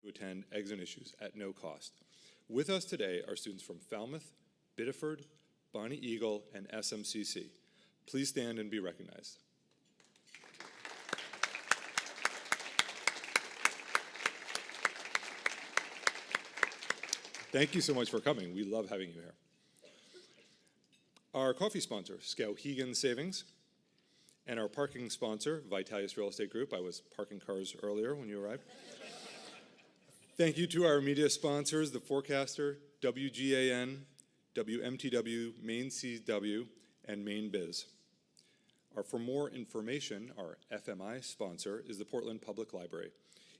to attend Eggs and Issues at no cost. With us today are students from Falmouth, Biddeford, Bonnie Eagle, and SMCC. Please stand and be recognized. Thank you so much for coming. We love having you here. Our coffee sponsor, Skowhegan Savings, and our parking sponsor, Vitalis Real Estate Group. I was parking cars earlier when you arrived. Thank you to our media sponsors, The Forecaster, WGAN, WMTW, Maine CW, and Maine Biz. For more information, our FMI sponsor is the Portland Public Library.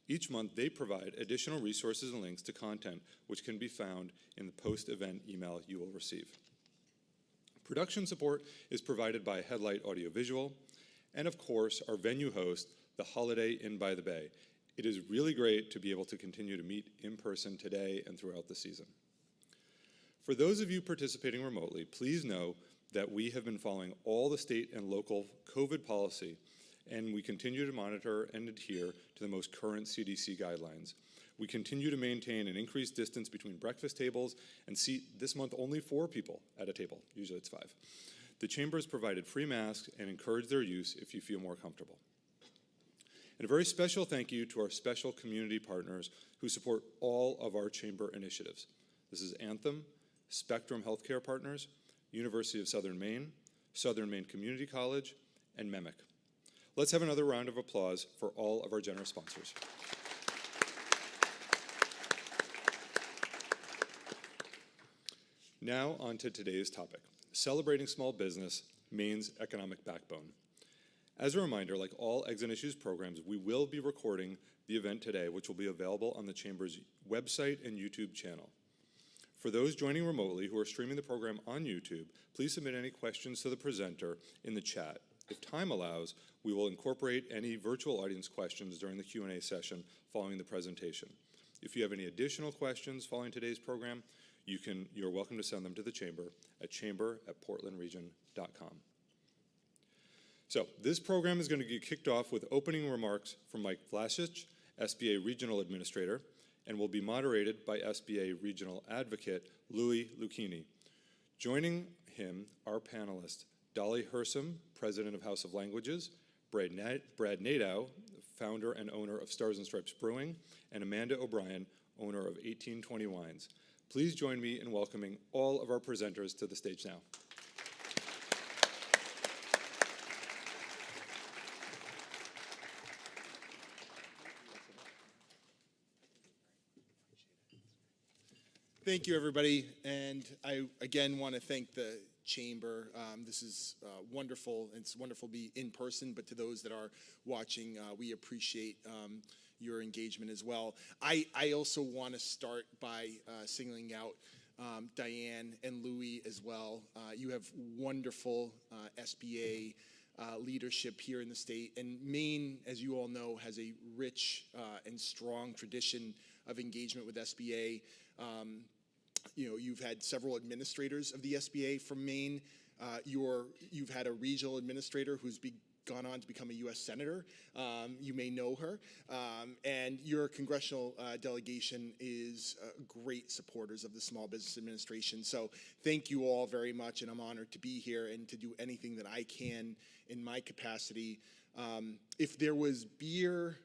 Each month, they provide additional resources and links to content which can be found in the post-event email you will receive. Production support is provided by Headlight Audiovisual, and of course, our venue host, the Holiday Inn by the Bay. It is really great to be able to continue to meet in person today and throughout the season. For those of you participating remotely, please know that we have been following all the state and local COVID policy, and we continue to monitor and adhere to the most current CDC guidelines. We continue to maintain an increased distance between breakfast tables and seat this month only 4 people at a table. Usually it's 5. The Chamber has provided free masks and encouraged their use if you feel more comfortable. And a very special thank you to our special community partners who support all of our Chamber initiatives. This is Anthem, Spectrum Healthcare Partners, University of Southern Maine Community College, and MEMIC. Let's have another round of applause for all of our generous sponsors. Now on to today's topic, celebrating small business, Maine's economic backbone. As a reminder, like all Eggs and Issues programs, we will be recording the event today, which will be available on the Chamber's website and YouTube channel. For those joining remotely who are streaming the program on YouTube, please submit any questions to the presenter in the chat. If time allows, we will incorporate any virtual audience questions during the Q&A session following the presentation. If you have any additional questions following today's program, you're welcome to send them to the Chamber at chamber@portlandregion.com. So this program is going to get kicked off with opening remarks from Mike Vlacich, SBA Regional Administrator, and will be moderated by SBA Regional Advocate Louis Luchini. Joining him are panelists Dolly Hersom, President of House of Languages, Brad Nadeau, founder and owner of Stars and Stripes Brewing, and Amanda O'Brien, owner of 1820 Wines. Please join me in welcoming all of our presenters to the stage now. Thank you, everybody, and I again want to thank the Chamber. This is wonderful. It's wonderful to be in person, but to those that are watching, we appreciate your engagement as well. I also want to start by singling out Diane and Louis as well. You have wonderful SBA leadership here in the state, and Maine, as you all know, has a rich and strong tradition of engagement with SBA. You've had several administrators of the SBA from Maine. You've had a regional administrator who's gone on to become a U.S. Senator. You may know her. And your congressional delegation is great supporters of the Small Business Administration. So thank you all very much, and I'm honored to be here and to do anything that I can in my capacity. If there was beer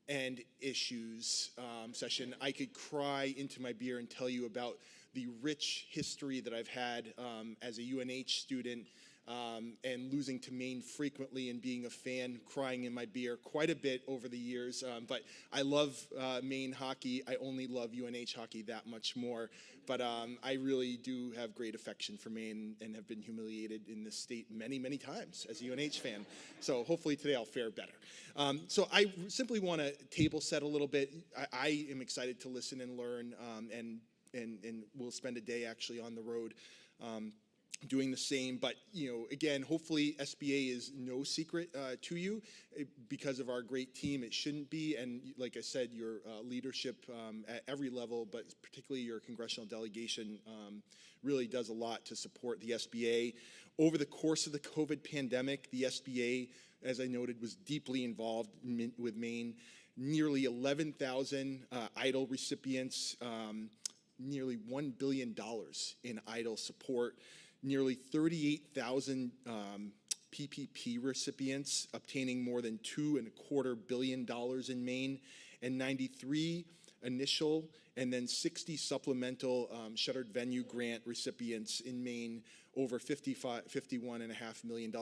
and issues session, I could cry into my beer and tell you about the rich history that I've had as a UNH student and losing to Maine frequently and being a fan, crying in my beer quite a bit over the years. But I love Maine hockey. I only love UNH hockey that much more. But I really do have great affection for Maine and have been humiliated in this state many, many times as a UNH fan. So hopefully today I'll fare better. So I simply want to table set a little bit. I am excited to listen and learn, and we'll spend a day actually on the road doing the same. But, again, hopefully SBA is no secret to you because of our great team. It shouldn't be. And like I said, your leadership at every level, but particularly your congressional delegation, really does a lot to support the SBA. Over the course of the COVID pandemic, the SBA as I noted, was deeply involved with Maine. Nearly 11,000 EIDL recipients, nearly $1 billion in EIDL support, nearly 38,000 PPP recipients obtaining more than $2.25 billion in Maine, and 93 initial and then 60 supplemental shuttered venue grant recipients in Maine, over $51.5 million.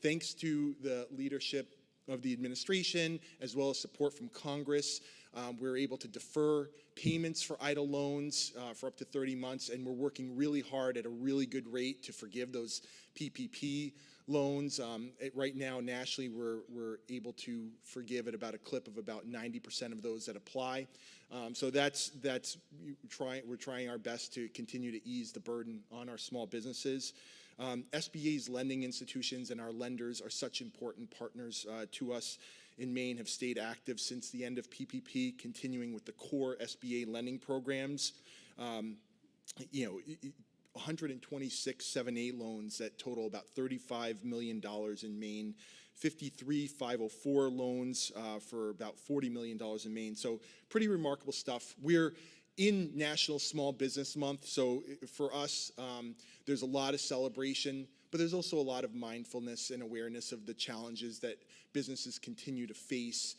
Thanks to the leadership of the administration, as well as support from Congress, we're able to defer payments for EIDL loans for up to 30 months, and we're working really hard at a really good rate to forgive those PPP loans. Right now, nationally, we're able to forgive at about a clip of about 90% of those that apply. So we're trying our best to continue to ease the burden on our small businesses. SBA's lending institutions and our lenders are such important partners to us in Maine, have stayed active since the end of PPP, continuing with the core SBA lending programs. 126 7A loans that total about $35 million in Maine, 53 504 loans for about $40 million in Maine. So pretty remarkable stuff. We're in National Small Business Month, so for us, there's a lot of celebration, but there's also a lot of mindfulness and awareness of the challenges that businesses continue to face.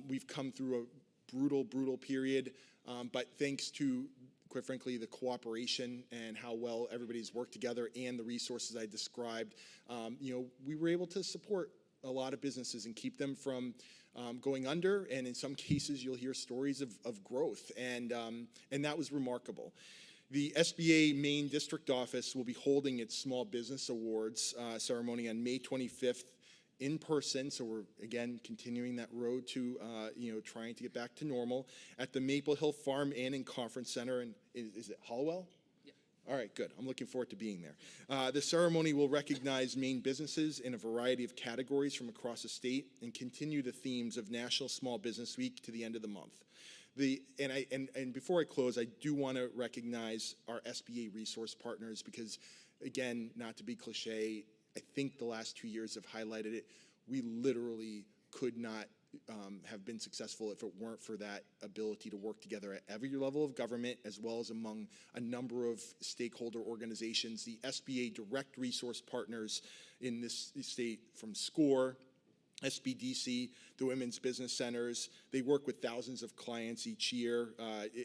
We've come through a brutal period, but thanks to, quite frankly, the cooperation and how well everybody's worked together and the resources I described, we were able to support a lot of businesses and keep them from going under, and in some cases you'll hear stories of growth, and that was remarkable. The SBA Maine District Office will be holding its Small Business Awards ceremony on May 25th in person, so we're again continuing that road to trying to get back to normal at the Maple Hill Farm Inn and Conference Center. And is it Hallwell? Yeah. All right, good. I'm looking forward to being there. The ceremony will recognize Maine businesses in a variety of categories from across the state and continue the themes of National Small Business Week to the end of the month. And before I close, I do want to recognize our SBA resource partners because, again, not to be cliche, I think the last 2 years have highlighted it. We literally could not have been successful if it weren't for that ability to work together at every level of government, as well as among a number of stakeholder organizations. The SBA direct resource partners in this state, from SCORE, SBDC, the Women's Business Centers, they work with thousands of clients each year.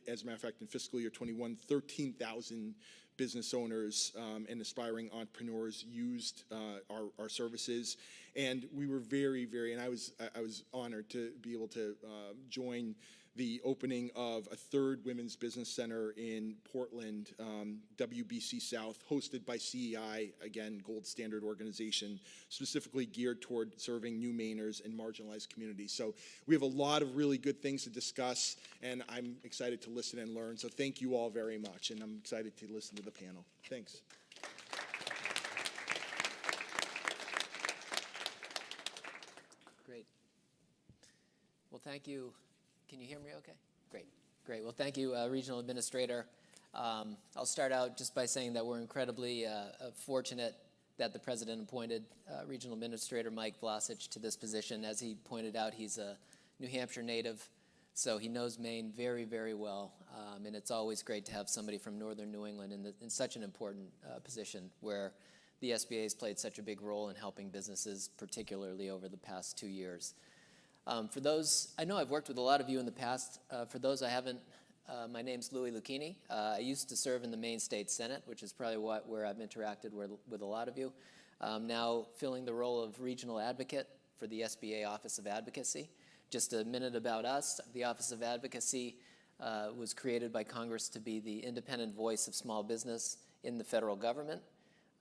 As a matter of fact, in fiscal year 21, 13,000 business owners and aspiring entrepreneurs used our services, and we were and I was honored to be able to join the opening of a third Women's Business Center in Portland, WBC South, hosted by CEI, again, gold standard organization, specifically geared toward serving new Mainers and marginalized communities. So we have a lot of really good things to discuss, and I'm excited to listen and learn. So thank you all very much, and I'm excited to listen to the panel. Thanks. Great. Well, thank you. Can you hear me okay? Great. Well, thank you, Regional Administrator. I'll start out just by saying that we're incredibly fortunate that the President appointed Regional Administrator Mike Vlacich to this position. As he pointed out, he's a New Hampshire native, so he knows Maine very, very well, and it's always great to have somebody from northern New England in such an important position where the SBA has played such a big role in helping businesses, particularly over the past 2 years. For those, I know I've worked with a lot of you in the past. For those I haven't, my name's Luchini. I used to serve in the Maine State Senate, which is probably where I've interacted with a lot of you. Now filling the role of regional advocate for the SBA Office of Advocacy. Just a minute about us. The Office of Advocacy was created by Congress to be the independent voice of small business in the federal government.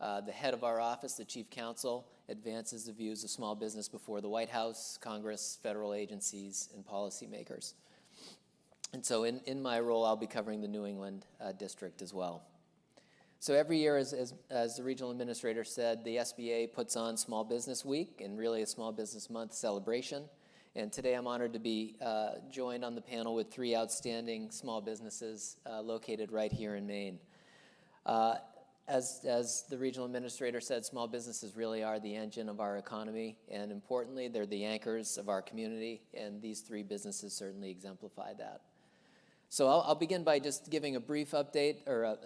The head of our office, the Chief Counsel, advances the views of small business before the White House, Congress, federal agencies, and policymakers. And so in my role, I'll be covering the New England district as well. So every year, as the regional administrator said, the SBA puts on Small Business Week and really a Small Business Month celebration. And today I'm honored to be joined on the panel with 3 outstanding small businesses located right here in Maine. As the regional administrator said, small businesses really are the engine of our economy, and importantly, they're the anchors of our community, and these three businesses certainly exemplify that. So I'll begin by just giving a brief update or a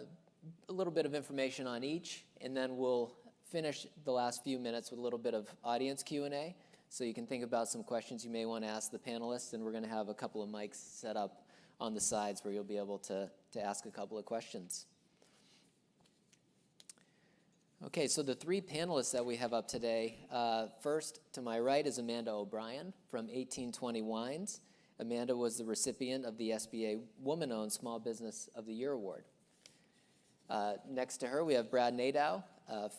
little bit of information on each, and then we'll finish the last few minutes with a little bit of audience Q&A, so you can think about some questions you may want to ask the panelists, and we're going to have a couple of mics set up on the sides where you'll be able to ask a couple of questions. Okay, so the three panelists that we have up today, first to my right is Amanda O'Brien from 1820 Wines. Amanda was the recipient of the SBA Woman-Owned Small Business of the Year Award. Next to her, we have Brad Nadeau,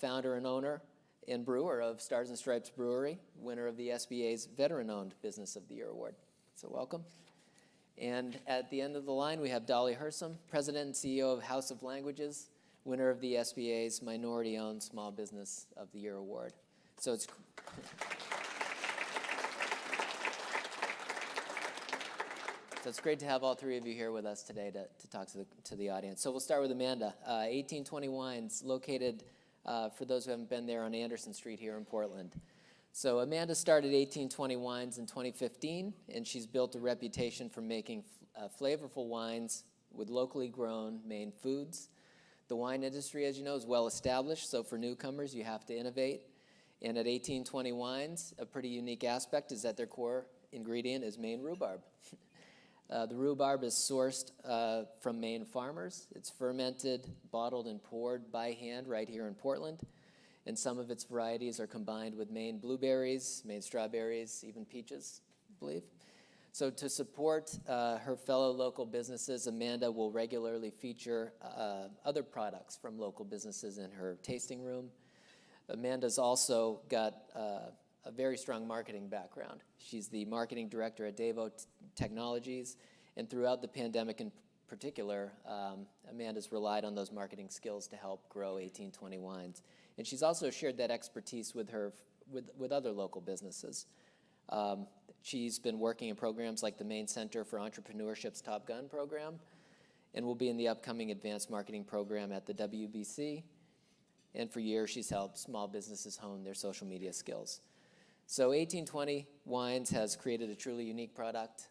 founder and owner and brewer of Stars and Stripes Brewery, winner of the SBA's Veteran-Owned Business of the Year Award. So welcome. And at the end of the line, we have Dolly Hersom, president and CEO of House of Languages, winner of the SBA's Minority-Owned Small Business of the Year Award. So it's great to have all three of you here with us today to talk to the audience. So we'll start with Amanda. 1820 Wines, located, for those who haven't been there, on Anderson Street here in Portland. So Amanda started 1820 Wines in 2015, and she's built a reputation for making flavorful wines with locally grown Maine foods. The wine industry, as you know, is well established, so for newcomers, you have to innovate. And at 1820 Wines, a pretty unique aspect is that their core ingredient is Maine rhubarb. The rhubarb is sourced from Maine farmers. It's fermented, bottled, and poured by hand right here in Portland. And some of its varieties are combined with Maine blueberries, Maine strawberries, even peaches, I believe. So to support her fellow local businesses, Amanda will regularly feature other products from local businesses in her tasting room. Amanda's also got a very strong marketing background. She's the marketing director at Nadeau Technologies, and throughout the pandemic in particular, Amanda's relied on those marketing skills to help grow 1820 Wines. And she's also shared that expertise with other local businesses. She's been working in programs like the Maine Center for Entrepreneurship's Top Gun program, and will be in the upcoming advanced marketing program at the WBC. And for years, she's helped small businesses hone their social media skills. So 1820 Wines has created a truly unique product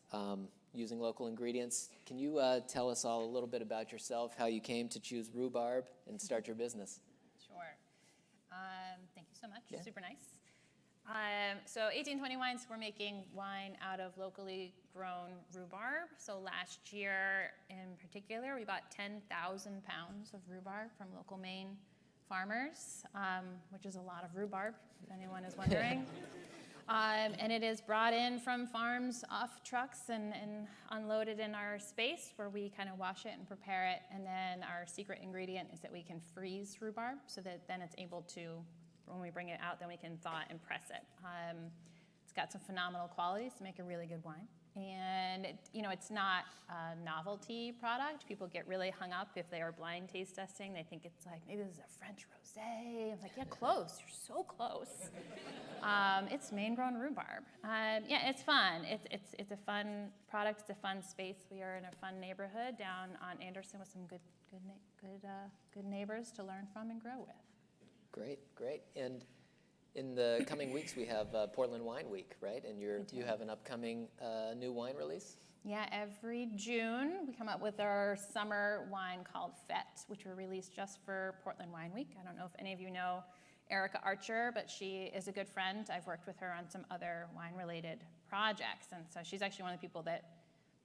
using local ingredients. Can you tell us all a little bit about yourself, how you came to choose rhubarb and start your business? Sure. Thank you so much. Yeah. Super nice. So 1820 Wines, we're making wine out of locally grown rhubarb. So last year in particular, we bought 10,000 pounds of rhubarb from local Maine farmers, which is a lot of rhubarb, if anyone is wondering. And it is brought in from farms off trucks and unloaded in our space where we kind of wash it and prepare it. And then our secret ingredient is that we can freeze rhubarb so that then it's able to, when we bring it out, then we can thaw it and press it. It's got some phenomenal qualities to make a really good wine. And it's not a novelty product. People get really hung up if they are blind taste testing. They think it's like, maybe this is a French rosé. I'm like, yeah, close. You're so close. It's Maine-grown rhubarb. Yeah, it's fun. It's a fun product. It's a fun space. We are in a fun neighborhood down on Anderson with some good neighbors to learn from and grow with. Great. And in the coming weeks, we have Portland Wine Week, right? And you have an upcoming new wine release? Yeah, every June we come up with our summer wine called Fete, which we release just for Portland Wine Week. I don't know if any of you know Erica Archer, but she is a good friend. I've worked with her on some other wine-related projects, and so she's actually one of the people that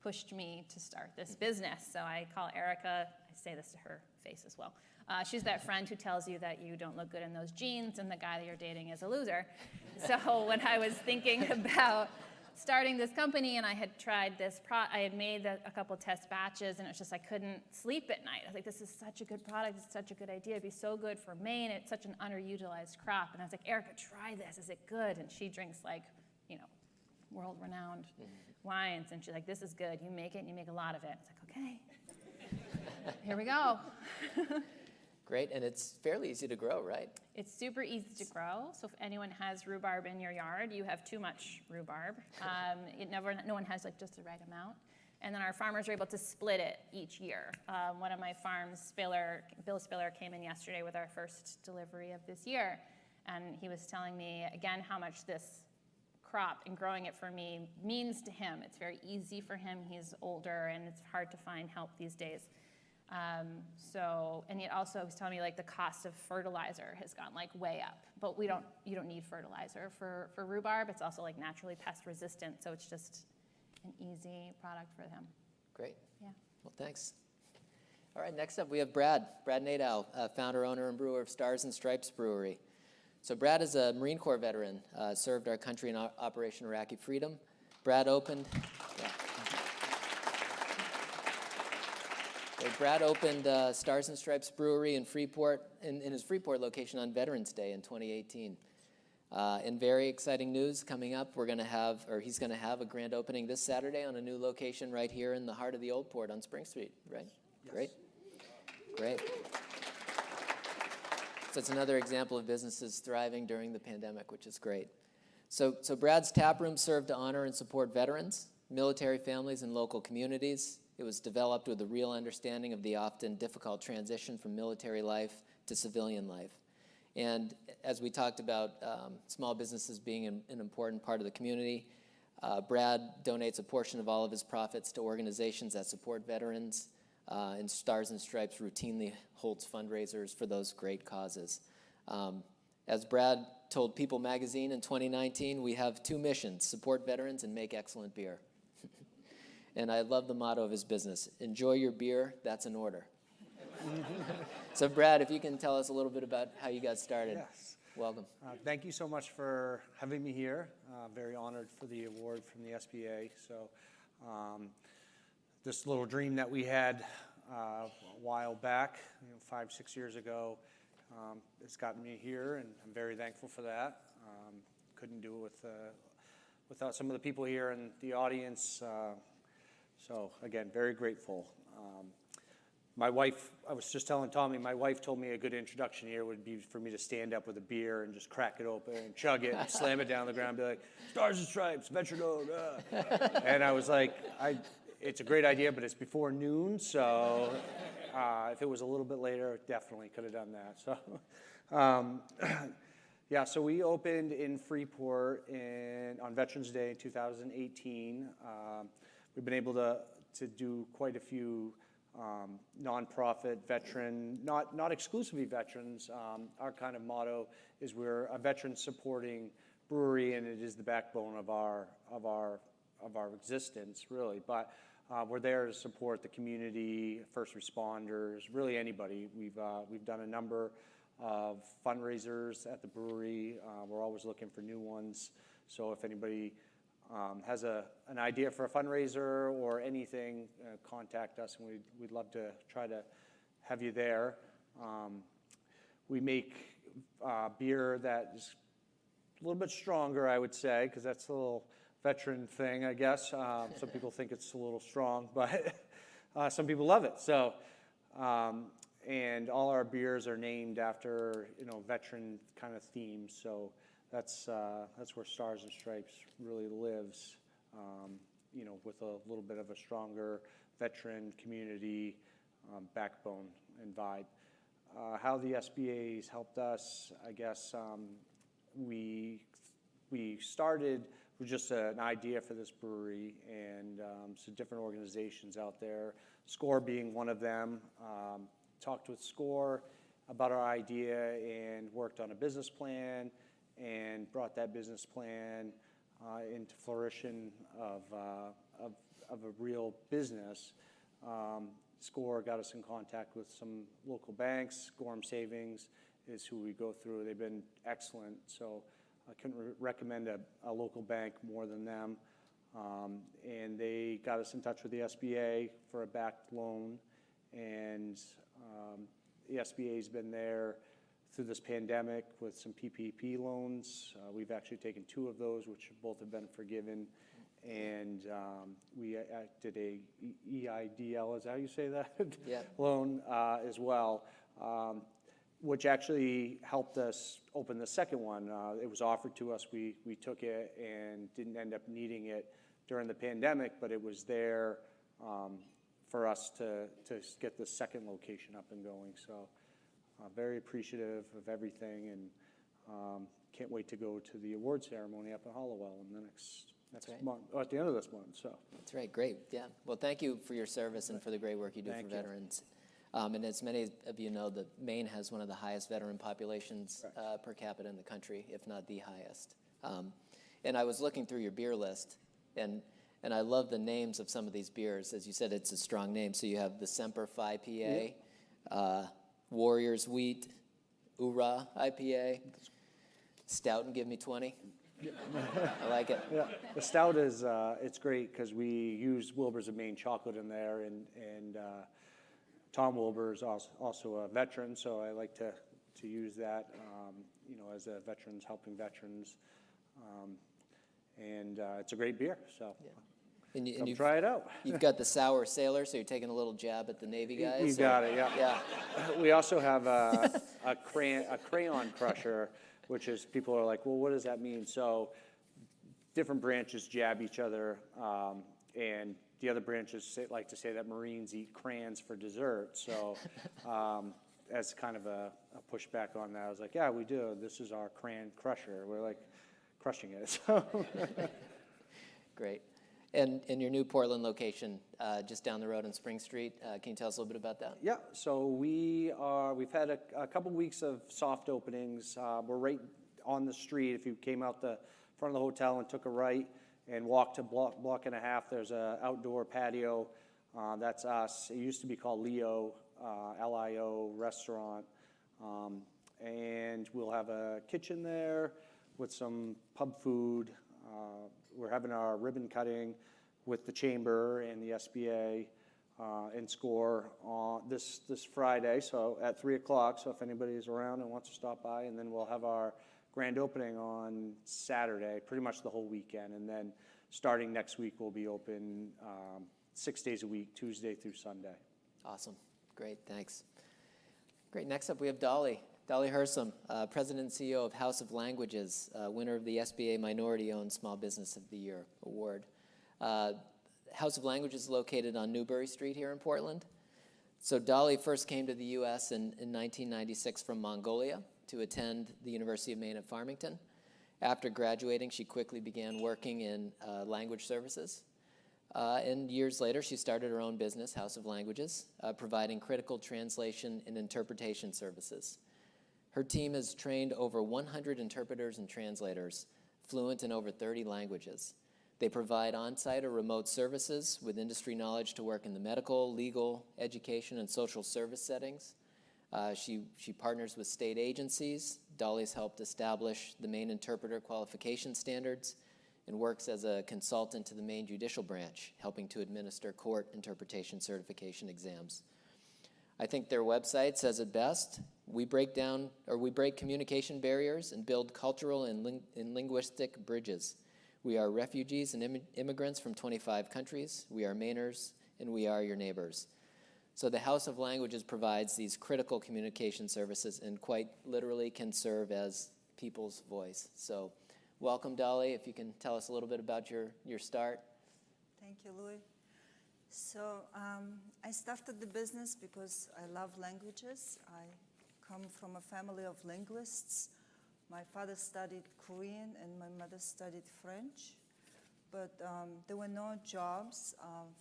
pushed me to start this business. So I call Erica, I say this to her face as well. She's that friend who tells you that you don't look good in those jeans and the guy that you're dating is a loser. So when I was thinking about starting this company and I had tried this, I had made a couple test batches and it was just I couldn't sleep at night. I was like, this is such a good product. It's such a good idea. It'd be so good for Maine. It's such an underutilized crop. And I was like, Erica, try this. Is it good? And she drinks like, world-renowned wines. And she's like, this is good. You make it and you make a lot of it. I was like, okay, here we go. Great, and it's fairly easy to grow, right? It's super easy to grow. So if anyone has rhubarb in your yard, you have too much rhubarb. No one has like just the right amount. And then our farmers are able to split it each year. One of my farms, Bill Spiller, came in yesterday with our first delivery of this year. And he was telling me, again, how much this crop and growing it for me means to him. It's very easy for him. He's older, and it's hard to find help these days. And he also was telling me like the cost of fertilizer has gone like way up, but you don't need fertilizer for rhubarb. It's also like naturally pest resistant, so it's just an easy product for them. Great. Yeah. Well, thanks. All right, next up we have Brad Nadeau, founder, owner, and brewer of Stars and Stripes Brewery. So Brad is a Marine Corps veteran, served our country in Operation Iraqi Freedom. Brad opened Stars and Stripes Brewery in Freeport, in his Freeport location on Veterans Day in 2018. And very exciting news coming up. He's going to have a grand opening this Saturday on a new location right here in the heart of the Old Port on Spring Street, right? Yes. Great. So it's another example of businesses thriving during the pandemic, which is great. So Brad's Tap Room served to honor and support veterans, military families, and local communities. It was developed with a real understanding of the often difficult transition from military life to civilian life. And as we talked about small businesses being an important part of the community, Brad donates a portion of all of his profits to organizations that support veterans, and Stars and Stripes routinely holds fundraisers for those great causes. As Brad told People magazine in 2019, we have two missions: support veterans and make excellent beer. And I love the motto of his business: enjoy your beer, that's an order. So Brad, if you can tell us a little bit about how you got started. Yes. Welcome. Thank you so much for having me here. Very honored for the award from the SBA. So this little dream that we had a while back, 5-6 years ago, it's gotten me here, and I'm very thankful for that. Couldn't do it without some of the people here in the audience. So again, very grateful. My wife, I was just telling Tommy, my wife told me a good introduction here would be for me to stand up with a beer and just crack it open and chug it and slam it down on the ground and be like, Stars and Stripes, Metronome. And I was like, it's a great idea, but it's before noon, so if it was a little bit later, definitely could have done that. So, so we opened in Freeport on Veterans Day in 2018. We've been able to do quite a few nonprofit veteran, not exclusively veterans. Our kind of motto is we're a veteran supporting brewery, and it is the backbone of our existence, really. But we're there to support the community, first responders, really anybody. We've done a number of fundraisers at the brewery. We're always looking for new ones. So if anybody has an idea for a fundraiser or anything, contact us, and we'd love to try to have you there. We make beer that is a little bit stronger, I would say, because that's a little veteran thing, I guess. Some people think it's a little strong, but some people love it. So, and all our beers are named after veteran kind of themes. So that's where Stars and Stripes really lives, with a little bit of a stronger veteran community backbone and vibe. How the SBA's helped us, I guess, we started with just an idea for this brewery, and some different organizations out there, SCORE being one of them. Talked with SCORE about our idea and worked on a business plan, and brought that business plan into fruition of a real business. SCORE got us in contact with some local banks. Gorham Savings is who we go through. They've been excellent, so I couldn't recommend a local bank more than them. And they got us in touch with the SBA for a backed loan, and the SBA's been there through this pandemic with some PPP loans. We've actually taken 2 of those, which both have been forgiven. And we did a EIDL, is that how you say that? Yeah. Loan as well. which actually helped us open the second one. It was offered to us, we took it and didn't end up needing it during the pandemic, but it was there for us to get the second location up and going. So very appreciative of everything, and can't wait to go to the award ceremony up in Hollowell in the next right. month, or at the end of this month. So That's right, great, yeah. Well, thank you for your service and for the great work you do Thank for you. veterans. And as many of you know, that Maine has one of the highest veteran populations per capita in the country, if not the highest. And I was looking through your beer list, and I love the names of some of these beers. As you said, it's a strong name. So you have the Semper Fi IPA, Warriors Wheat, Ura IPA, Stout and Give Me 20. I like it. yeah, the stout is it's great because we use Wilbur's of Maine chocolate in there, and Tom Wilbur is also a veteran, so I like to use that, as a veterans helping veterans, and it's a great beer. So And come you've, try it out. you've got the Sour Sailor, so you're taking a little jab at the Navy guys. You or- got it. Yeah. Yeah. We also have a crayon crusher, which is, people are like, well, what does that mean? So different branches jab each other, and the other branches like to say that Marines eat crayons for dessert. So as kind of a pushback on that, I was like, yeah, we do. This is our crayon crusher. We're like crushing it. So Great. And your new Portland location, just down the road on Spring Street, can you tell us a little bit about that? yeah, so we've had a couple weeks of soft openings. We're right on the street. If you came out the front of the hotel and took a right and walked a block and a half, there's an outdoor patio. That's us. It used to be called Leo, L-I-O restaurant. And we'll have a kitchen there with some pub food. We're having our ribbon cutting with the Chamber and the SBA and SCORE on this Friday, so at 3 o'clock. So if anybody's around and wants to stop by, and then we'll have our grand opening on Saturday, pretty much the whole weekend. And then starting next week, we'll be open 6 days a week, Tuesday through Sunday. Awesome. Great, thanks. Great, next up we have Dolly. Dolly Hersom, President and CEO of House of Languages, winner of the SBA Minority-Owned Small Business of the Year Award. House of Languages is located on Newbury Street here in Portland. So Dolly first came to the U.S. in 1996 from Mongolia to attend the University of Maine at Farmington. After graduating, she quickly began working in language services. And years later, she started her own business, House of Languages, providing critical translation and interpretation services. Her team has trained over 100 interpreters and translators, fluent in over 30 languages. They provide on-site or remote services with industry knowledge to work in the medical, legal, education, and social service settings. She partners with state agencies. Dolly's helped establish the Maine Interpreter Qualification Standards and works as a consultant to the Maine Judicial Branch, helping to administer court interpretation certification exams. I think their website says it best. We break communication barriers and build cultural and linguistic bridges. We are refugees and immigrants from 25 countries. We are Mainers, and we are your neighbors. So the House of Languages provides these critical communication services and quite literally can serve as people's voice. So welcome, Dolly. If you can tell us a little bit about your start. Thank you, Louis. So I started the business because I love languages. I come from a family of linguists. My father studied Korean and my mother studied French, but there were no jobs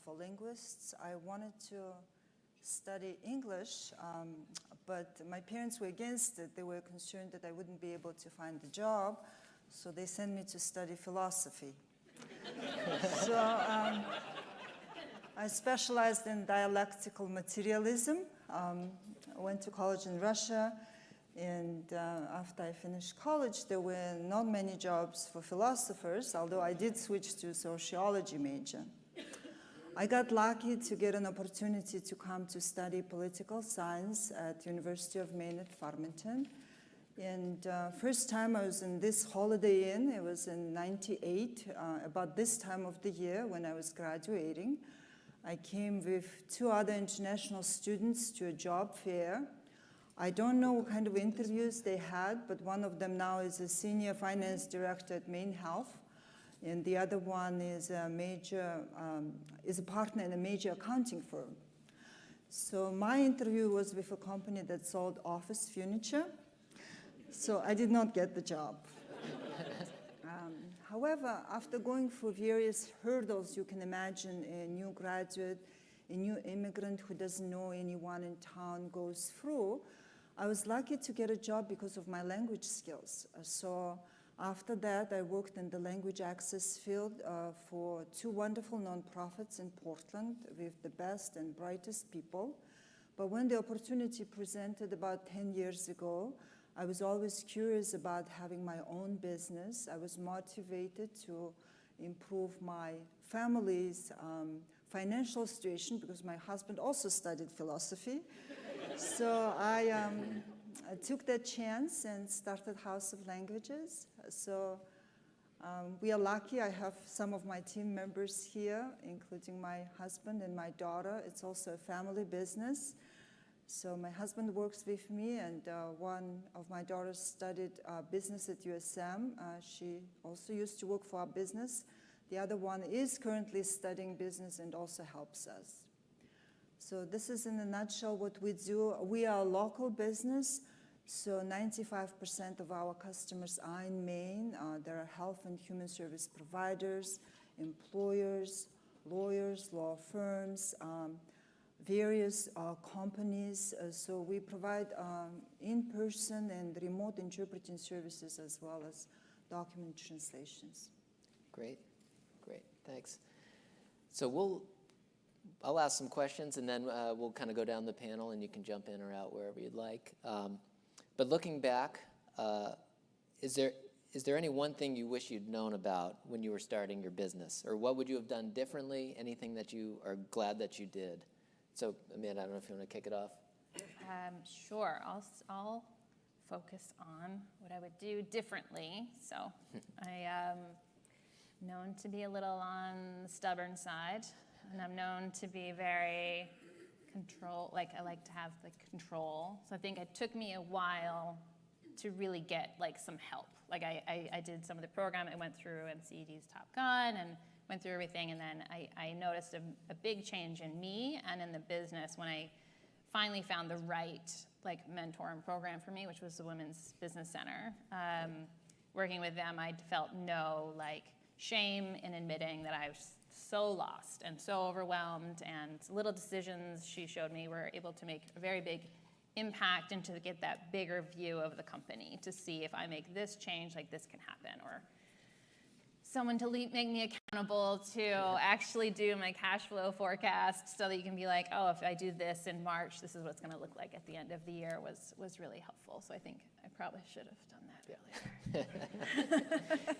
for linguists. I wanted to study English, but my parents were against it. They were concerned that I wouldn't be able to find a job, so they sent me to study philosophy. So I specialized in dialectical materialism. I went to college in Russia, and after I finished college, there were not many jobs for philosophers, although I did switch to sociology major. I got lucky to get an opportunity to come to study political science at University of Maine at Farmington. And first time I was in this Holiday Inn, it was in '98, about this time of the year when I was graduating. I came with 2 other international students to a job fair. I don't know what kind of interviews they had, but one of them now is a senior finance director at Maine Health, and the other one is a partner in a major accounting firm. So my interview was with a company that sold office furniture, so I did not get the job. However, after going through various hurdles you can imagine a new graduate, a new immigrant who doesn't know anyone in town goes through, I was lucky to get a job because of my language skills. So after that, I worked in the language access field for 2 wonderful nonprofits in Portland with the best and brightest people. But when the opportunity presented about 10 years ago, I was always curious about having my own business. I was motivated to improve my family's financial situation because my husband also studied philosophy. So I took that chance and started House of Languages. So we are lucky. I have some of my team members here, including my husband and my daughter. It's also a family business. So my husband works with me, and one of my daughters studied business at USM. She also used to work for our business. The other one is currently studying business and also helps us. So this is in a nutshell what we do. We are a local business, so 95% of our customers are in Maine. There are health and human service providers, employers, lawyers, law firms, various companies. So we provide in-person and remote interpreting services as well as document translations. Great, great, thanks. So I'll ask some questions, and then we'll kind of go down the panel, and you can jump in or out wherever you'd like. But looking back, is there any one thing you wish you'd known about when you were starting your business? Or what would you have done differently? Anything that you are glad that you did? So, Amanda, I don't know if you want to kick it off. Sure, I'll focus on what I would do differently. So I am known to be a little on the stubborn side, and I'm known to be very I like to have the control. So I think it took me a while to really get some help. I did some of the program, I went through NCED's Top Gun and went through everything, and then I noticed a big change in me and in the business when I finally found the right mentor and program for me, which was the Women's Business Center. Working with them, I felt no shame in admitting that I was so lost and so overwhelmed, and little decisions she showed me were able to make a very big impact and to get that bigger view of the company, to see if I make this change, this can happen, or someone to make me accountable to actually do my cash flow forecast so that you can be like, oh, if I do this in March, this is what it's going to look like at the end of the year was really helpful. So I think I probably should have done that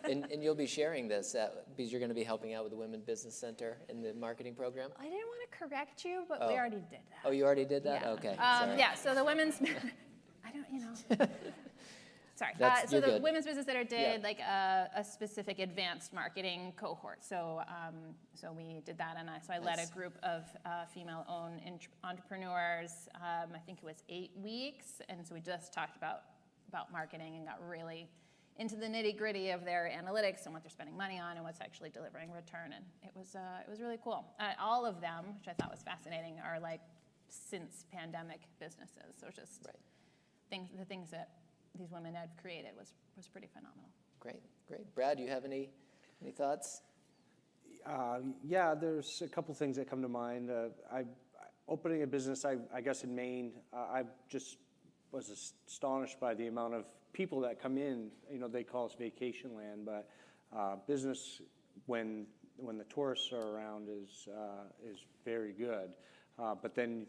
earlier. And you'll be sharing this because you're going to be helping out with the Women's Business Center in the marketing program? I didn't want to correct you, but we already did that. Oh, you already did that? Yeah. Okay. Sorry. Yeah, so the women's, I don't, sorry. So the Women's Business Center did a specific advanced marketing cohort. So so we did that, and I led a group of female-owned entrepreneurs. I think it was 8 weeks, and so we just talked about marketing and got really into the nitty-gritty of their analytics and what they're spending money on and what's actually delivering return, and it was really cool. All of them, which I thought was fascinating, are since pandemic businesses. So just the things that these women had created was pretty phenomenal. Great. Brad, do you have any thoughts? Yeah, there's a couple things that come to mind. Opening a business, I guess in Maine, I just was astonished by the amount of people that come in. They call us vacation land, but business when the tourists are around is very good. But then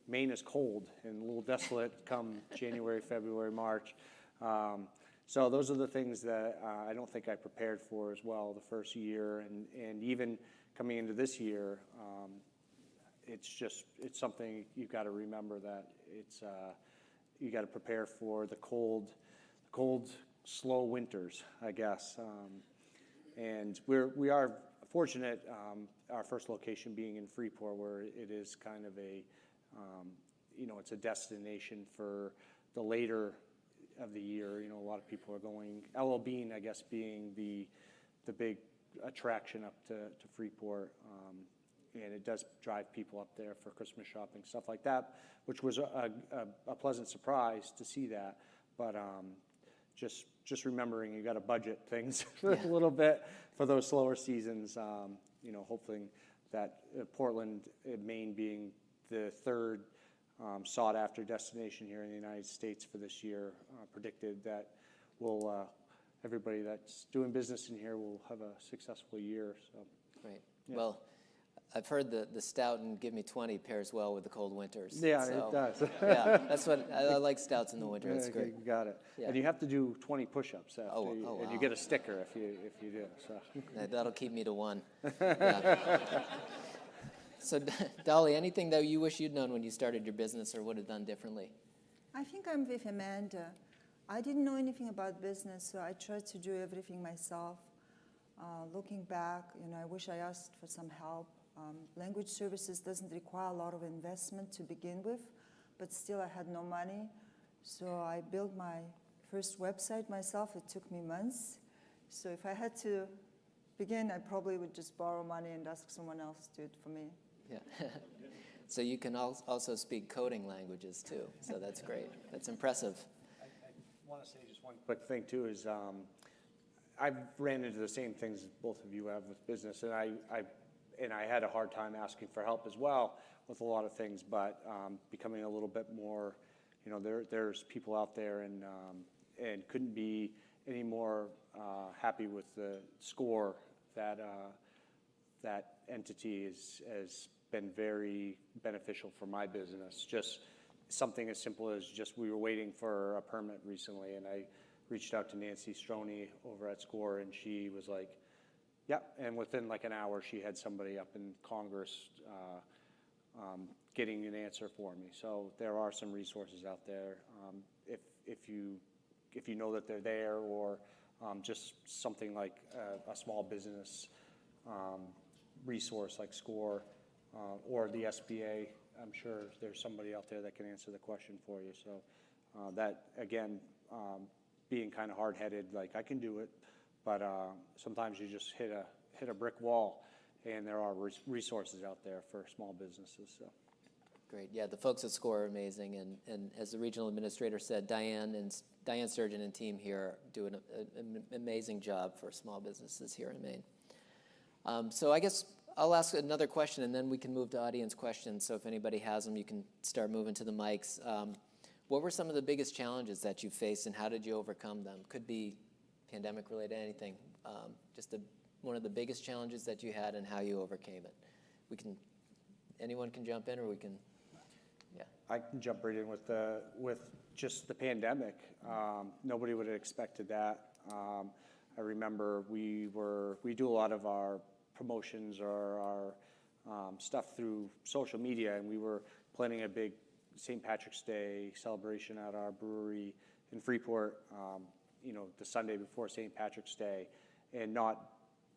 Maine is cold and a little desolate come January, February, March. So those are the things that I don't think I prepared for as well the first year, and even coming into this year, it's something you've got to remember that you got to prepare for the cold, slow winters, I guess. And we are fortunate, our first location being in Freeport, where it is kind of it's a destination for the later of the year. A lot of people are going, LL Bean, I guess, being the big attraction up to Freeport. And it does drive people up there for Christmas shopping, stuff like that, which was a pleasant surprise to see that. But just remembering you got to budget things a little bit for those slower seasons. Hopefully that Portland, Maine being the third sought-after destination here in the United States for this year, predicted that everybody that's doing business in here will have a successful year. So, Right. Yeah. Well, I've heard the stout and give me 20 pairs well with the cold winters. Yeah, so, it does. Yeah, that's what I like stouts in the winter. It's great. You got it. Yeah. And you have to do 20 push-ups after, Oh, and wow. you get a sticker if you do. So. That'll keep me to one. Yeah. So, Dolly, anything that you wish you'd known when you started your business or would have done differently? I think I'm with Amanda. I didn't know anything about business, so I tried to do everything myself. Looking back, I wish I asked for some help. Language services doesn't require a lot of investment to begin with, but still I had no money. So I built my first website myself. It took me months. So if I had to begin, I probably would just borrow money and ask someone else to do it for me. Yeah. So you can also speak coding languages too. So that's great. That's impressive. I want to say just one quick thing too is I've ran into the same things both of you have with business, and I had a hard time asking for help as well with a lot of things, but becoming a little bit more, there's people out there and couldn't be any more happy with the score that that entity has been very beneficial for my business. Just something as simple as just we were waiting for a permit recently, and I reached out to Nancy Stroney over at SCORE, and she was like, yep, and within like an hour she had somebody up in Congress getting an answer for me. So there are some resources out there if you know that they're there, or just something like a small business resource like SCORE or the SBA. I'm sure there's somebody out there that can answer the question for you. So that, again, being kind of hard-headed, like I can do it, but sometimes you just hit a brick wall, and there are resources out there for small businesses. So. Great. Yeah, the folks at SCORE are amazing, and as the regional administrator said, Diane Sturgeon and team here do an amazing job for small businesses here in Maine. So I guess I'll ask another question, and then we can move to audience questions. So if anybody has them, you can start moving to the mics. What were some of the biggest challenges that you faced, and how did you overcome them? Could be pandemic related, anything. Just one of the biggest challenges that you had and how you overcame it. Anyone can jump in, or we can. Yeah. I can jump right in with just the pandemic. Nobody would have expected that. I remember we do a lot of our promotions or our stuff through social media, and we were planning a big St. Patrick's Day celebration at our brewery in Freeport, the Sunday before St. Patrick's Day, and not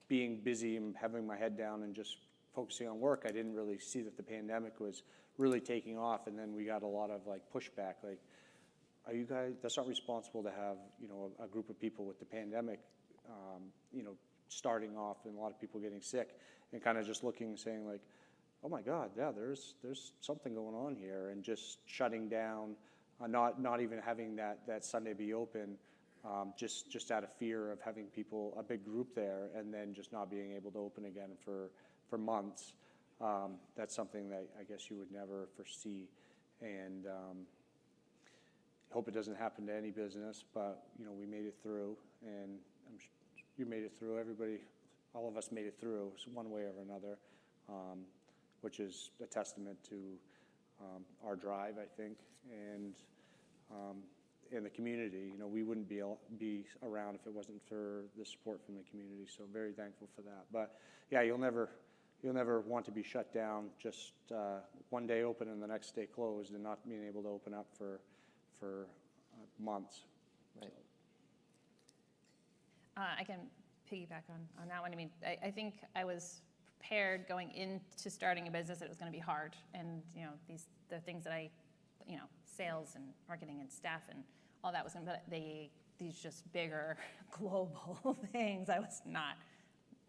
being busy and having my head down and just focusing on work, I didn't really see that the pandemic was really taking off, and then we got a lot of pushback, like, are you guys, that's not responsible to have, a group of people with the pandemic, starting off and a lot of people getting sick, and kind of just looking and saying like, oh my God, yeah, there's something going on here, and just shutting down, not even having that Sunday be open, just out of fear of having a big group there, and then just not being able to open again for months. That's something that I guess you would never foresee, and hope it doesn't happen to any business, but we made it through, and you made it through. Everybody, all of us made it through one way or another, which is a testament to our drive, I think, and in the community. We wouldn't be around if it wasn't for the support from the community. So very thankful for that. But yeah, you'll never want to be shut down, just one day open and the next day closed, and not being able to open up for months. Right. I can piggyback on that one. I mean, I think I was prepared going into starting a business that it was going to be hard, and the things that I sales and marketing and staff and all that was going to be these just bigger global things. That was not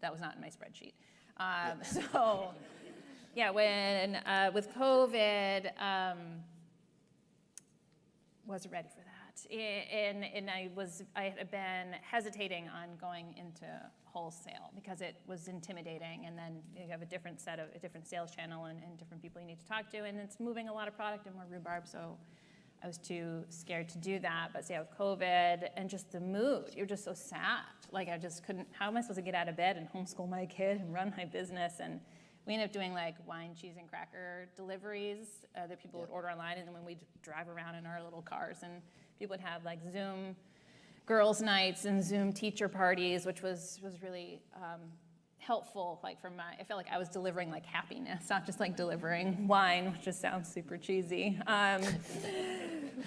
in my spreadsheet. So yeah, when with COVID, wasn't ready for that. And I had been hesitating on going into wholesale because it was intimidating, and then you have a different sales channel and different people you need to talk to, and it's moving a lot of product and more rhubarb, so I was too scared to do that. But with COVID and just the mood, you're just so sad. Like I just couldn't, how am I supposed to get out of bed and homeschool my kid and run my business? And we ended up doing like wine, cheese, and cracker deliveries that people would order online, and then when we'd drive around in our little cars, and people would have like Zoom girls' nights and Zoom teacher parties, which was really helpful. Like I felt like I was delivering like happiness, not just like delivering wine, which just sounds super cheesy.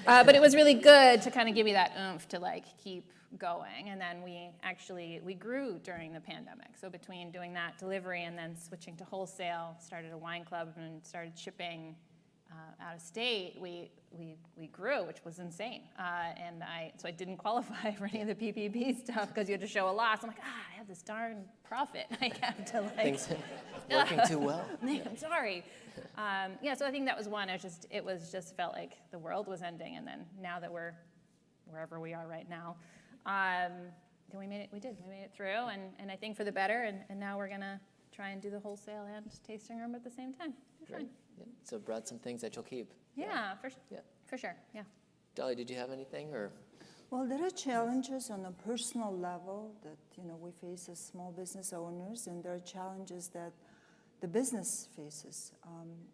But it was really good to kind of give me that oomph to like keep going. And then we grew during the pandemic. So between doing that delivery and then switching to wholesale, started a wine club and started shipping out of state, we grew, which was insane. So I didn't qualify for any of the PPP stuff because you had to show a loss. I'm like, I have this darn profit. I have to like. Things working too well. I'm sorry. So I think that was one. It was just felt like the world was ending, and then now that we're wherever we are right now, then we made it. We made it through, and I think for the better. And now we're gonna try and do the wholesale and tasting room at the same time. It'll be fun. Yeah. So brought some things that you'll keep. Yeah, for sure. Yeah. Dolly, did you have anything or? Well, there are challenges on a personal level that we face as small business owners, and there are challenges that the business faces.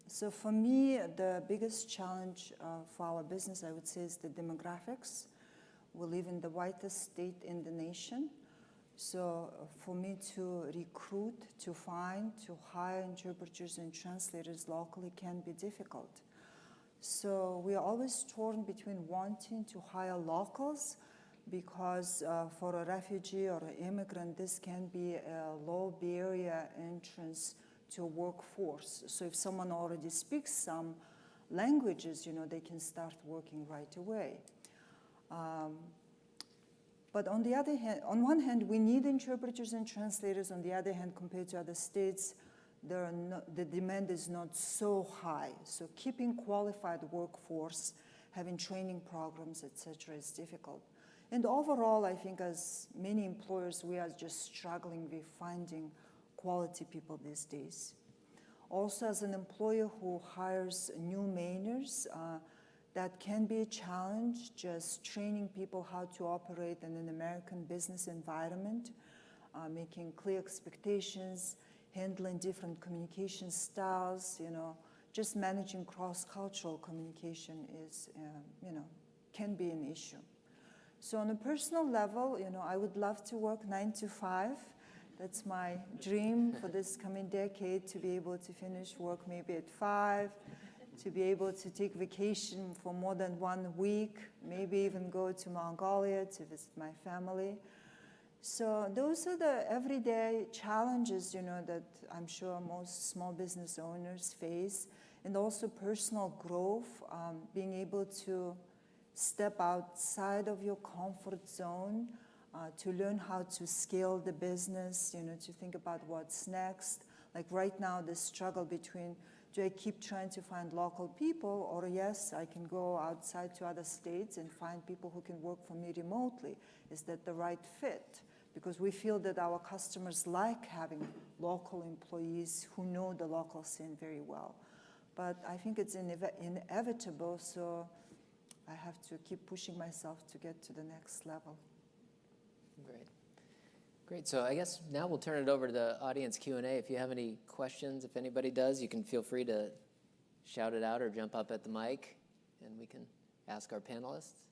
So for me, the biggest challenge for our business, I would say, is the demographics. We live in the whitest state in the nation. So for me to recruit, to find, to hire interpreters and translators locally can be difficult. So we are always torn between wanting to hire locals because for a refugee or an immigrant, this can be a low barrier entrance to a workforce. So if someone already speaks some languages, they can start working right away. But on the other hand, on one hand, we need interpreters and translators. On the other hand, compared to other states, the demand is not so high. So keeping qualified workforce, having training programs, etc., is difficult. And overall, I think as many employers, we are just struggling with finding quality people these days. Also, as an employer who hires new Mainers, that can be a challenge, just training people how to operate in an American business environment, making clear expectations, handling different communication styles, just managing cross-cultural communication is, can be an issue. So on a personal level, I would love to work 9 to 5. That's my dream for this coming decade, to be able to finish work maybe at 5, to be able to take vacation for more than 1 week, maybe even go to Mongolia to visit my family. So those are the everyday challenges, that I'm sure most small business owners face, and also personal growth, being able to step outside of your comfort zone, to learn how to scale the business, to think about what's next. Like right now, the struggle between, do I keep trying to find local people, or yes, I can go outside to other states and find people who can work for me remotely? Is that the right fit? Because we feel that our customers like having local employees who know the local scene very well. But I think it's inevitable, so I have to keep pushing myself to get to the next level. Great. So I guess now we'll turn it over to the audience Q&A. If you have any questions, if anybody does, you can feel free to shout it out or jump up at the mic, and we can ask our panelists.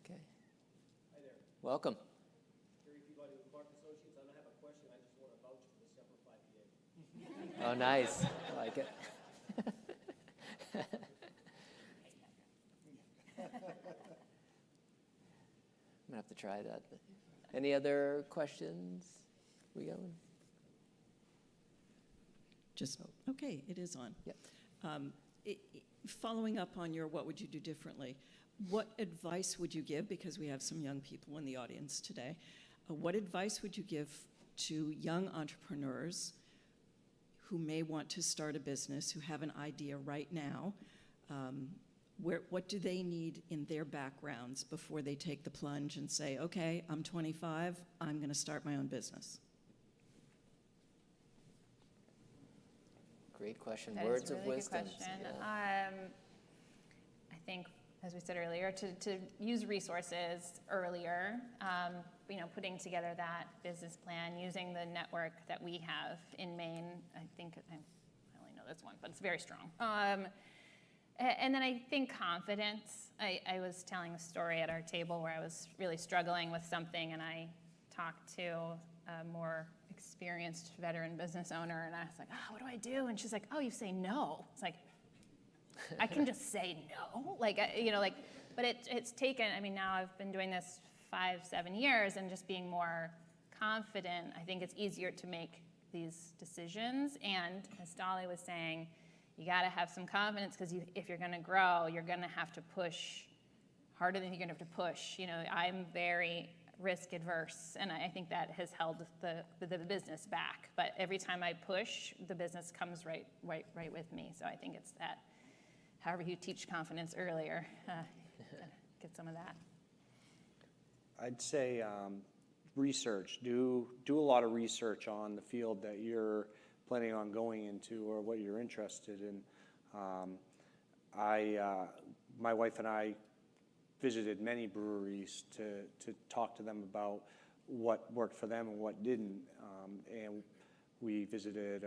Okay. Hi there. Welcome. Gary Peabody with Clark Associates. I don't have a question. I just want to vouch for the Semper Fi PA. Oh, nice. I like it. I'm going to have to try that. Any other questions? We going? Okay, it is on. Yep. following up on your what would you do differently, what advice would you give, because we have some young people in the audience today, what advice would you give to young entrepreneurs who may want to start a business, who have an idea right now? What do they need in their backgrounds before they take the plunge and say, okay, I'm 25, I'm going to start my own business? Great question. That Words is a of really wisdom. good question. Yeah. I think, as we said earlier, to use resources earlier, putting together that business plan, using the network that we have in Maine. I think, I only know this one, but it's very strong. And then I think confidence. I was telling a story at our table where I was really struggling with something, and I talked to a more experienced veteran business owner, and I was like, what do I do? And she's like, you say no. It's like, I can just say no? But it's taken, now I've been doing this 5-7 years, and just being more confident, I think it's easier to make these decisions. And as Dolly was saying, you got to have some confidence, because if you're going to grow, you're going to have to push harder than you're going to have to push. I'm very risk adverse, and I think that has held the business back. But every time I push, the business comes right with me. So I think it's that, however you teach confidence earlier, get some of that. I'd say research. Do a lot of research on the field that you're planning on going into or what you're interested in. My wife and I visited many breweries to talk to them about what worked for them and what didn't. And we visited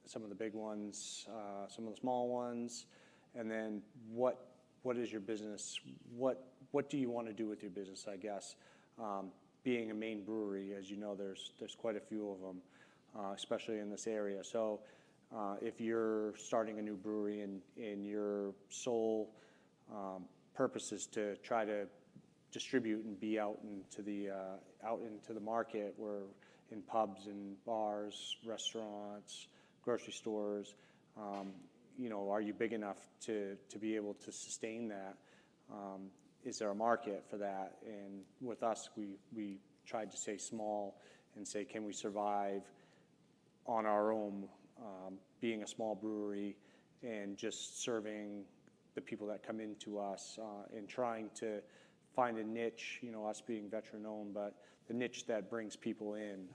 some of the big ones, some of the small ones, and then what is your business? What do you want to do with your business, I guess? Being a Maine brewery, as you know, there's quite a few of them, especially in this area. So if you're starting a new brewery and your sole purpose is to try to distribute and be out into the market, where in pubs and bars, restaurants, grocery stores, are you big enough to be able to sustain that? Is there a market for that? And with us, we tried to stay small and say, can we survive on our own, being a small brewery and just serving the people that come into us, and trying to find a niche, us being veteran-owned, but the niche that brings people in.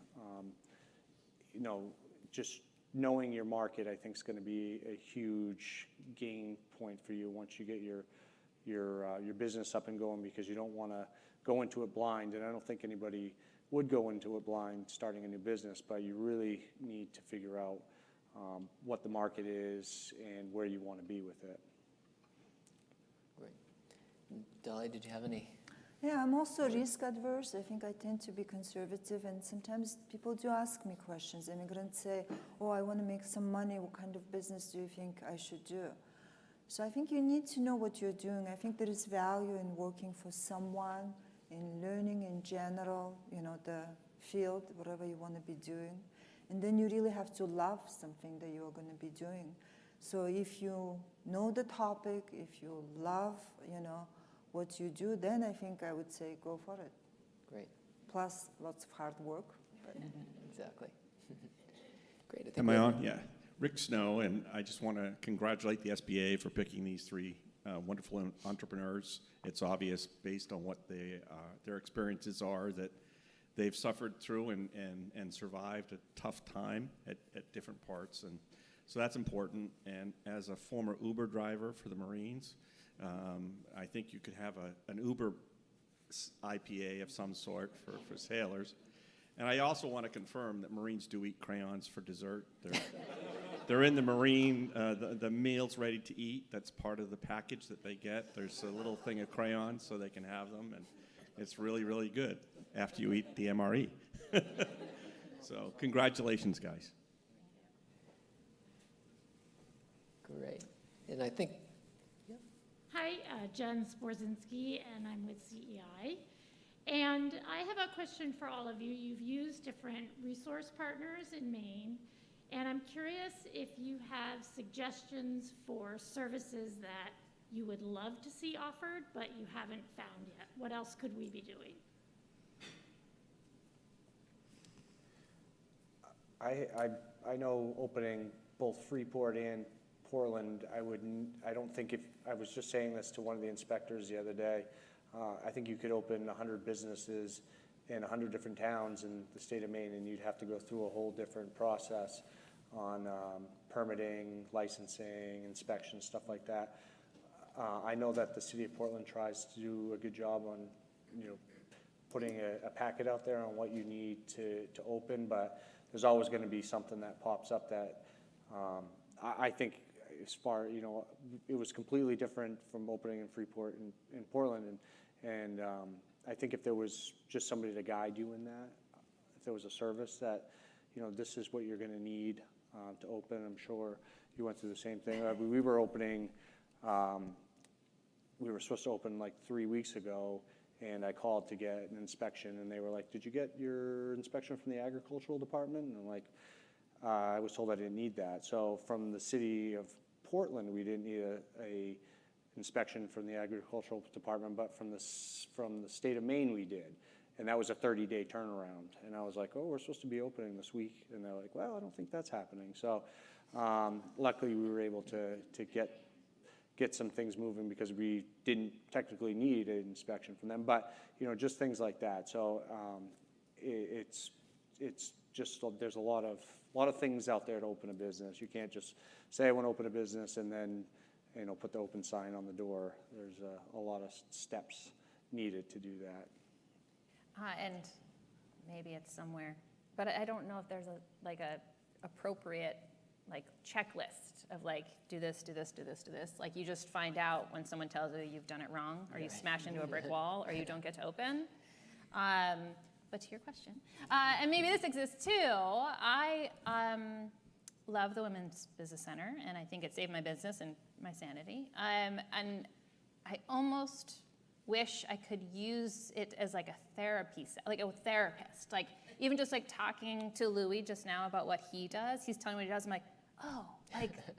Just knowing your market, I think, is going to be a huge gain point for you once you get your business up and going, because you don't want to go into it blind, and I don't think anybody would go into it blind starting a new business, but you really need to figure out what the market is and where you want to be with it. Great. Dolly, did you have any? Yeah, I'm also risk adverse. I think I tend to be conservative, and sometimes people do ask me questions. Immigrants say, I want to make some money. What kind of business do you think I should do? So I think you need to know what you're doing. I think there is value in working for someone, in learning in general, the field, whatever you want to be doing. And then you really have to love something that you're going to be doing. So if you know the topic, if you love, what you do, then I think I would say go for it. Great. Plus lots of hard work. Exactly. Great. I think Am I on? Yeah. Rick Snow, and I just want to congratulate the SBA for picking these three wonderful entrepreneurs. It's obvious, based on what their experiences are, that they've suffered through and survived a tough time at different parts, and so that's important. And as a former Uber driver for the Marines, I think you could have an Uber IPA of some sort for sailors. And I also want to confirm that Marines do eat crayons for dessert. They're in the Marine, the meal's ready to eat. That's part of the package that they get. There's a little thing of crayons so they can have them, and it's really, really good after you eat the MRE. So congratulations, guys. Great. And I think, Hi, Jen Sporzinski, and I'm with CEI. And I have a question for all of you. You've used different resource partners in Maine, and I'm curious if you have suggestions for services that you would love to see offered, but you haven't found yet. What else could we be doing? I know opening both Freeport and Portland, I don't think if, I was just saying this to one of the inspectors the other day, I think you could open 100 businesses in 100 different towns in the state of Maine, and you'd have to go through a whole different process on permitting, licensing, inspection, stuff like that. I know that the city of Portland tries to do a good job on, putting a packet out there on what you need to open, but there's always going to be something that pops up that I think, as far, it was completely different from opening in Freeport and Portland, and I think if there was just somebody to guide you in that, if there was a service that, this is what you're going to need to open, I'm sure you went through the same thing. We were opening, we were supposed to open like 3 weeks ago, and I called to get an inspection, and they were like, "Did you get your inspection from the agricultural department?" And I'm like, I was told I didn't need that. So from the city of Portland, we didn't need a inspection from the agricultural department, but from the state of Maine we did. And that was a 30-day turnaround. And I was like, oh, we're supposed to be opening this week. And they're like, well, I don't think that's happening. So luckily we were able to get some things moving because we didn't technically need an inspection from them. But, just things like that. So it's just, there's a lot of things out there to open a business. You can't just say I want to open a business and then, put the open sign on the door. There's a lot of steps needed to do that. And maybe it's somewhere, but I don't know if there's a appropriate checklist of do this, do this, do this, do this. You just find out when someone tells you you've done it wrong, or you smash into a brick wall, or you don't get to open. But to your question, and maybe this exists too, I love the Women's Business Center, and I think it saved my business and my sanity. And I almost wish I could use it as a therapy, like a therapist. Even just talking to Louis just now about what he does, he's telling me what he does, I'm like, oh,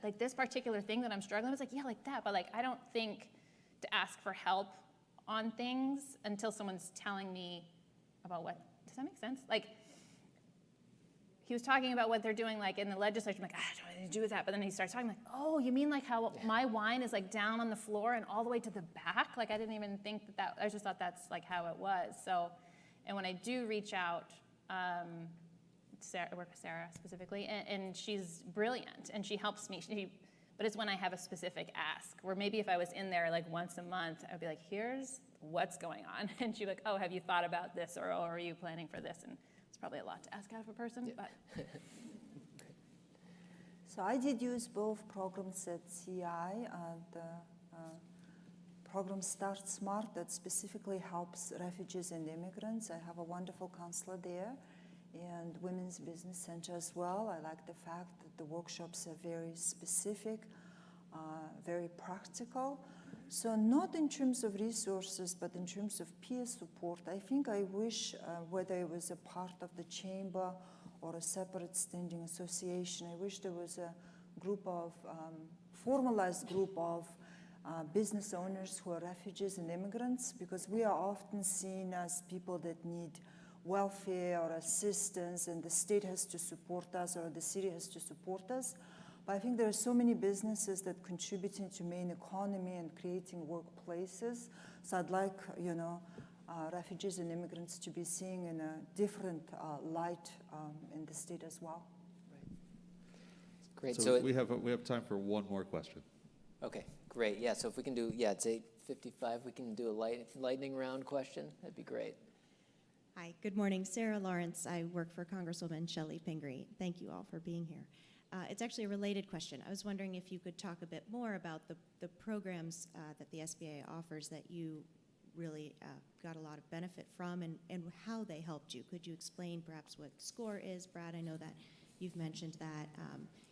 like this particular thing that I'm struggling with, it's yeah, like that, but I don't think to ask for help on things until someone's telling me about what, does that make sense? He was talking about what they're doing in the legislature. I'm like, I don't know what to do with that. But then he starts talking oh, you mean how my wine is down on the floor and all the way to the back? I didn't even think that, I just thought that's how it was. So, and when I do reach out, Sarah, I work with Sarah specifically, and she's brilliant and she helps me. But it's when I have a specific ask, where maybe if I was in there once a month, I would be like, here's what's going on. And she'd be like, oh, have you thought about this? Or are you planning for this? And it's probably a lot to ask out of a person, but. So I did use both programs at CI, the program Start Smart that specifically helps refugees and immigrants. I have a wonderful counselor there, and Women's Business Center as well. I like the fact that the workshops are very specific, very practical. So not in terms of resources, but in terms of peer support. I think I wish, whether it was a part of the chamber or a separate standing association, I wish there was a group of, formalized group of business owners who are refugees and immigrants, because we are often seen as people that need welfare or assistance, and the state has to support us or the city has to support us. But I think there are so many businesses that contributing to Maine economy and creating workplaces. So I'd like, refugees and immigrants to be seen in a different light in the state as well. Great. So we have time for one more question. Okay, great. Yeah, so if we can do, it's 8:55. We can do a lightning round question. That'd be great. Hi, good morning. Sarah Lawrence. I work for Congresswoman Shelley Pingree. Thank you all for being here. It's actually a related question. I was wondering if you could talk a bit more about the programs that the SBA offers that you really got a lot of benefit from, and how they helped you. Could you explain perhaps what SCORE is? Brad, I know that you've mentioned that.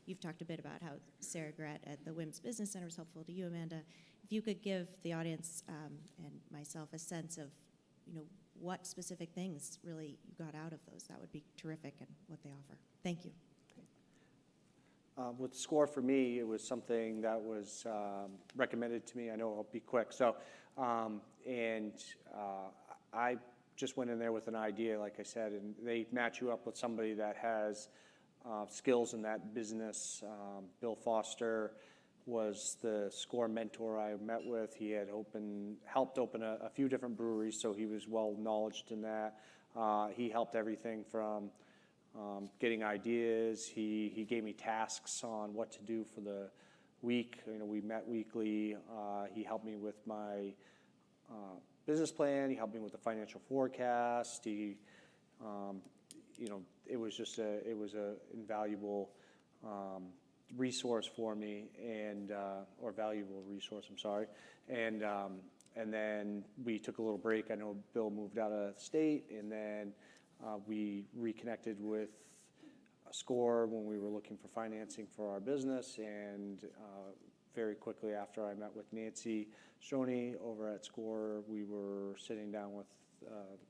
You've talked a bit about how Sarah Gret at the Women's Business Center was helpful to you, Amanda. If you could give the audience and myself a sense of, what specific things really you got out of those, that would be terrific, and what they offer. Thank you. With SCORE, for me, it was something that was recommended to me. I know I'll be quick. So, I just went in there with an idea, like I said, and they match you up with somebody that has skills in that business. Bill Foster was the SCORE mentor I met with. He had helped open a few different breweries, so he was well knowledged in that. He helped everything from getting ideas. He gave me tasks on what to do for the week. You know, we met weekly. He helped me with my business plan. He helped me with the financial forecast. He, you know, it was just a invaluable resource for me, and or valuable resource. I'm sorry, and then we took a little break. I know Bill moved out of the state, and then we reconnected with SCORE when we were looking for financing for our business, and very quickly after I met with Nancy Shoney over at SCORE, we were sitting down with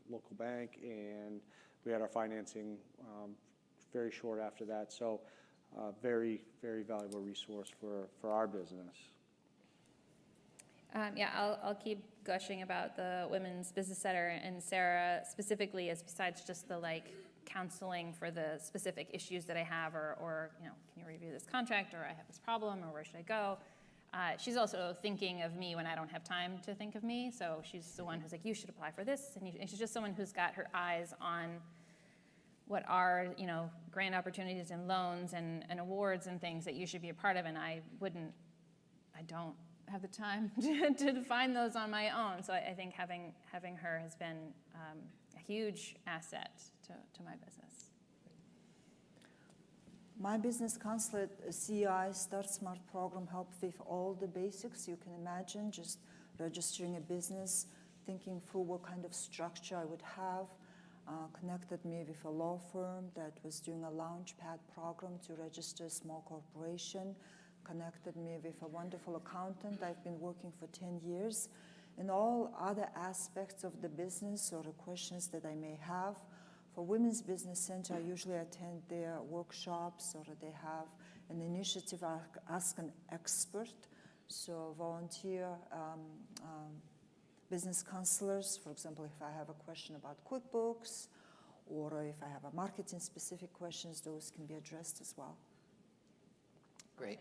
local bank, and we had our financing very short after that. So very, very valuable resource for our business. Yeah, I'll keep gushing about the Women's Business Center, and Sarah specifically, as besides just the counseling for the specific issues that I have, or you know, can you review this contract, or I have this problem, or where should I go? She's also thinking of me when I don't have time to think of me. So she's the one who's like, you should apply for this, and she's just someone who's got her eyes on what are, you know, grant opportunities and loans and awards and things that you should be a part of, and I don't have the time to find those on my own. So I think having her has been a huge asset to my business. My business counselor at CEI Start Smart program helped with all the basics you can imagine, just registering a business, thinking through what kind of structure I would have, connected me with a law firm that was doing a Launchpad program to register a small corporation, connected me with a wonderful accountant I've been working for 10 years, and all other aspects of the business or the questions that I may have. For Women's Business Center, I usually attend their workshops, or they have an initiative, Ask an Expert. So volunteer business counselors, for example, if I have a question about QuickBooks, or if I have a marketing-specific questions, those can be addressed as well. Great.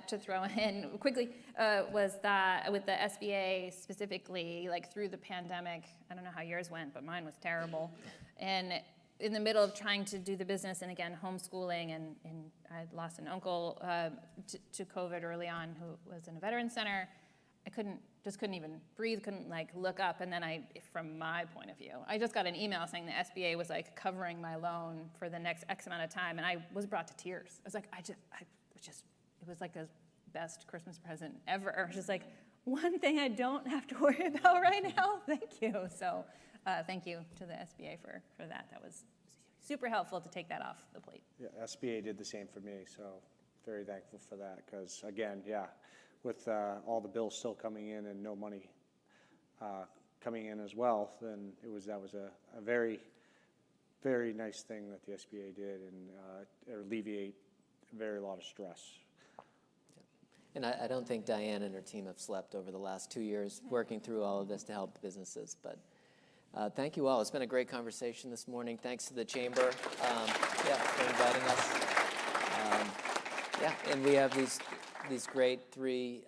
To throw in quickly was that with the SBA specifically, through the pandemic, I don't know how yours went, but mine was terrible. And in the middle of trying to do the business, and again, homeschooling, and I lost an uncle to COVID early on who was in a veterans center. I couldn't even breathe, couldn't look up. And then from my point of view, I just got an email saying the SBA was covering my loan for the next X amount of time. And I was brought to tears. I was it was the best Christmas present ever. It was just one thing I don't have to worry about right now. Thank you. So thank you to the SBA for that. That was super helpful to take that off the plate. Yeah, SBA did the same for me, so very thankful for that, because again, yeah, with all the bills still coming in and no money coming in as well, then that was a very, very nice thing that the SBA did, and alleviate a very lot of stress. And I don't think Diane and her team have slept over the last 2 years working through all of this to help businesses. But thank you all. It's been a great conversation this morning. Thanks to the Chamber for inviting us. And we have these great 3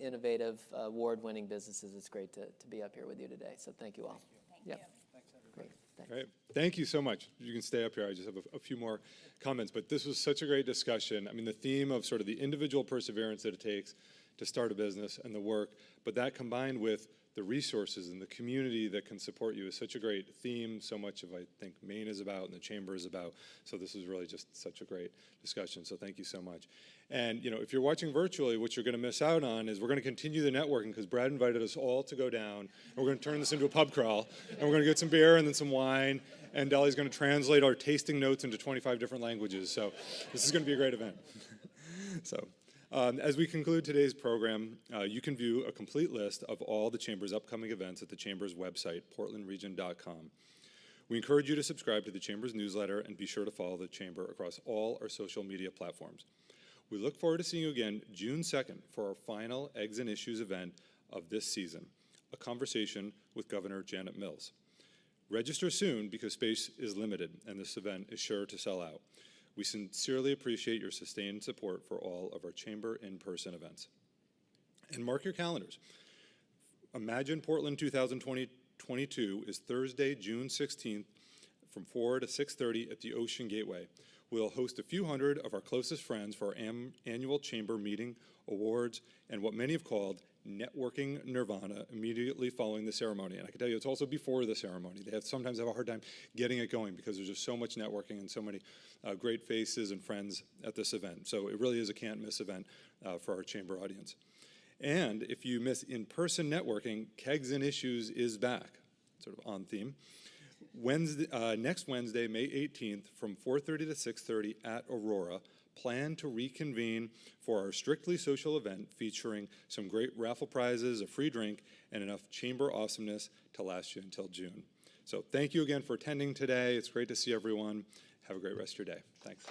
innovative, award-winning businesses. It's great to be up here with you today. So thank you all. Thank you. Thanks, everybody. Great. All right. Thank you so much. You can stay up here. I just have a few more comments, but this was such a great discussion. I mean, the theme of sort of the individual perseverance that it takes to start a business and the work, but that combined with the resources and the community that can support you is such a great theme. So much of, I think, Maine is about and the Chamber is about. So this was really just such a great discussion. So thank you so much. And, if you're watching virtually, what you're going to miss out on is we're going to continue the networking, because Brad invited us all to go down, and we're going to turn this into a pub crawl, and we're going to get some beer and then some wine, and Deli's going to translate our tasting notes into 25 different languages. So this is going to be a great event. So as we conclude today's program, you can view a complete list of all the Chamber's upcoming events at the Chamber's website, portlandregion.com. We encourage you to subscribe to the Chamber's newsletter and be sure to follow the Chamber across all our social media platforms. We look forward to seeing you again June 2nd for our final Eggs and Issues event of this season, a conversation with Governor Janet Mills. Register soon because space is limited and this event is sure to sell out. We sincerely appreciate your sustained support for all of our Chamber in-person events. And mark your calendars. Imagine Portland 2022 is Thursday, June 16th from 4 to 6:30 at the Ocean Gateway. We'll host a few hundred of our closest friends for our annual Chamber meeting, awards, and what many have called networking nirvana immediately following the ceremony. And I can tell you it's also before the ceremony. They sometimes have a hard time getting it going because there's just so much networking and so many great faces and friends at this event. So it really is a can't-miss event for our Chamber audience. And if you miss in-person networking, Kegs and Issues is back, sort of on theme. Next Wednesday, May 18th, from 4:30 to 6:30 at Aurora, plan to reconvene for our strictly social event featuring some great raffle prizes, a free drink, and enough Chamber awesomeness to last you until June. So thank you again for attending today. It's great to see everyone. Have a great rest of your day. Thanks.